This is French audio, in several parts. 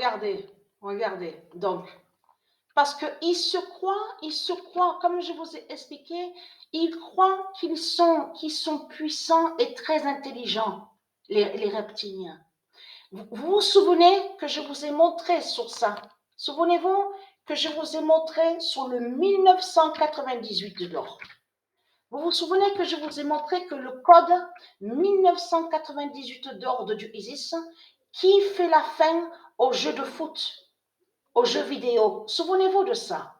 regardez, regardez. Donc, parce qu'ils se croient, comme je vous ai expliqué, ils croient qu'ils sont puissants et très intelligents, les reptiliens. Vous vous souvenez que je vous ai montré sur ça? Souvenez-vous que je vous ai montré sur le 1998 de l'or. Vous vous souvenez que je vous ai montré que le code 1998 d'ordre du ISIS qui fait la fin aux jeux de foot, aux jeux vidéo. Souvenez-vous de ça.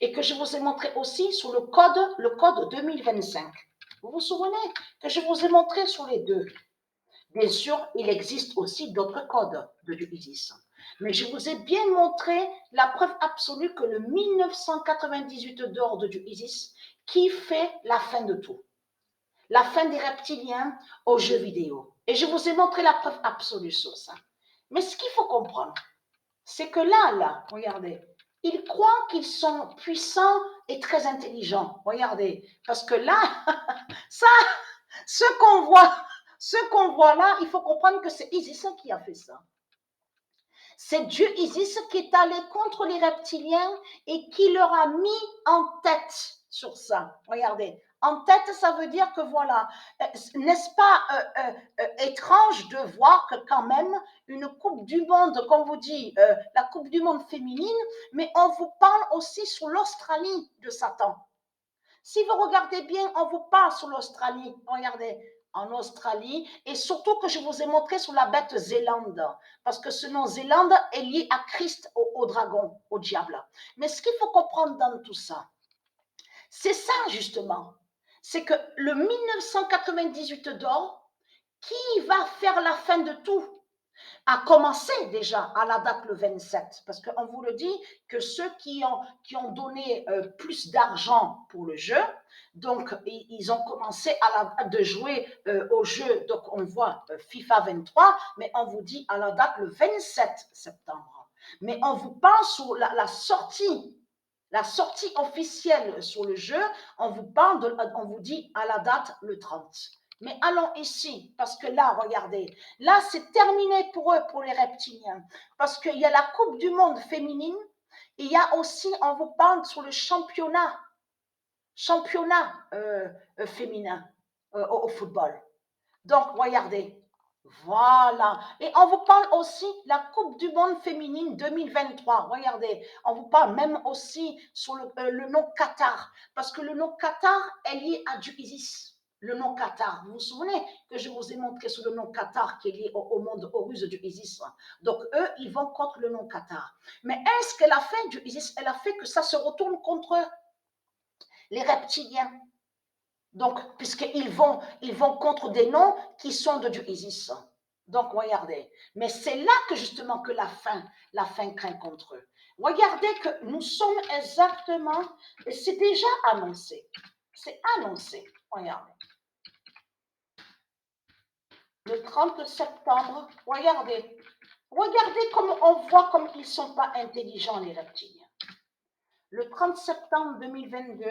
Et que je vous ai montré aussi sur le code 2025. Vous vous souvenez que je vous ai montré sur les deux. Bien sûr, il existe aussi d'autres codes du ISIS. Mais je vous ai bien montré la preuve absolue que le 1998 d'ordre du ISIS qui fait la fin de tout. La fin des reptiliens aux jeux vidéo. Et je vous ai montré la preuve absolue sur ça. Mais ce qu'il faut comprendre, c'est que là, regardez, ils croient qu'ils sont puissants et très intelligents. Regardez, parce que là, ça, ce qu'on voit là, il faut comprendre que c'est Isis qui a fait ça. C'est Dieu Isis qui est allé contre les reptiliens et qui leur a mis en tête sur ça. Regardez, en tête, ça veut dire que voilà, n'est-ce pas étrange de voir que quand même une Coupe du Monde, comme vous dit, la Coupe du Monde féminine, mais on vous parle aussi sur l'Australie de Satan. Si vous regardez bien, on vous parle sur l'Australie. Regardez, en Australie, et surtout que je vous ai montré sur la bête Zélande, parce que ce nom Zélande est lié à Christ, au dragon, au diable. Mais ce qu'il faut comprendre dans tout ça, c'est ça justement, c'est que le 1998 d'or, qui va faire la fin de tout, a commencé déjà à la date le 27, parce qu'on vous le dit que ceux qui ont donné plus d'argent pour le jeu, donc ils ont commencé de jouer au jeu, donc on voit FIFA 23, mais on vous dit à la date le 27 septembre. Mais on vous parle sur la sortie officielle sur le jeu, on vous dit à la date le 30. Mais allons ici, parce que là, regardez, là c'est terminé pour eux, pour les reptiliens, parce qu'il y a la Coupe du Monde féminine, et il y a aussi, on vous parle sur le championnat féminin au football. Donc, regardez, voilà. Et on vous parle aussi de la Coupe du Monde féminine 2023. Regardez, on vous parle même aussi sur le nom Qatar, parce que le nom Qatar est lié à du ISIS. Le nom Qatar. Vous vous souvenez que je vous ai montré sur le nom Qatar qui est lié au monde, aux ruses du ISIS. Donc, eux, ils vont contre le nom Qatar. Mais est-ce qu'elle a fait du ISIS? Elle a fait que ça se retourne contre les reptiliens. Donc, puisqu'ils vont contre des noms qui sont du ISIS. Donc, regardez. Mais c'est là que justement que la fin craint contre eux. Regardez que nous sommes exactement, et c'est déjà annoncé. C'est annoncé. Regardez. Le 30 septembre, regardez. Regardez comme on voit comme ils ne sont pas intelligents, les reptiliens. Le 30 septembre 2022,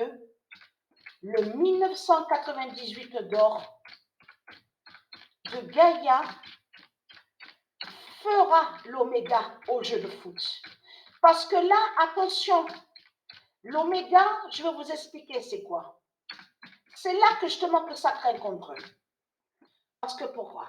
le 1998 d'or de Gaïa fera l'oméga au jeu de foot. Parce que là, attention, l'oméga, je vais vous expliquer c'est quoi. C'est là que justement que ça craint contre eux. Parce que pourquoi?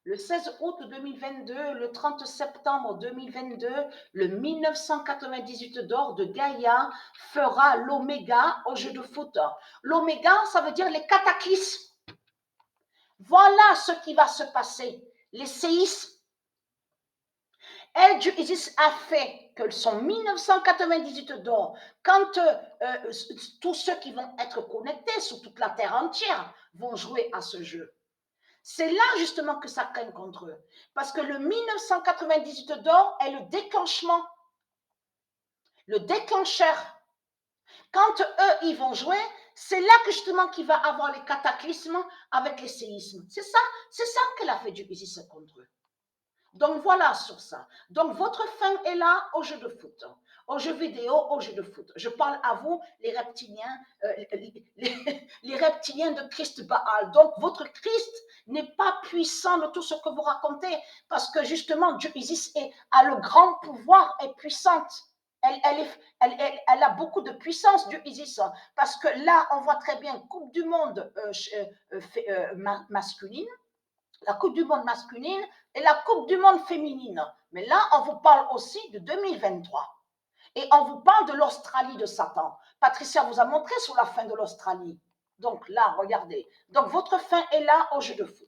Le 16 août 2022, le 30 septembre 2022, le 1998 d'or de Gaïa fera l'oméga au jeu de foot. L'oméga, ça veut dire les cataclysmes. Voilà ce qui va se passer. Les séismes. Elle, ISIS a fait que son 1998 d'or, quand tous ceux qui vont être connectés sur toute la terre entière vont jouer à ce jeu. C'est là justement que ça craint contre eux. Parce que le 1998 d'or est le déclenchement, le déclencheur. Quand eux, ils vont jouer, c'est là que justement qu'il va avoir les cataclysmes avec les séismes. C'est ça qu'elle a fait du ISIS contre eux. Donc voilà sur ça. Donc votre fin est là aux jeux de foot, aux jeux vidéo, aux jeux de foot. Je parle à vous, les reptiliens, les reptiliens de Christ Baal. Donc votre Christ n'est pas puissant de tout ce que vous racontez, parce que justement Dieu Isis a le grand pouvoir, est puissante. Elle a beaucoup de puissance, Dieu Isis, parce que là, on voit très bien Coupe du Monde masculine, la Coupe du Monde masculine et la Coupe du Monde féminine. Mais là, on vous parle aussi de 2023. Et on vous parle de l'Australie de Satan. Patricia vous a montré sur la fin de l'Australie. Donc là, regardez. Donc votre fin est là au jeu de foot.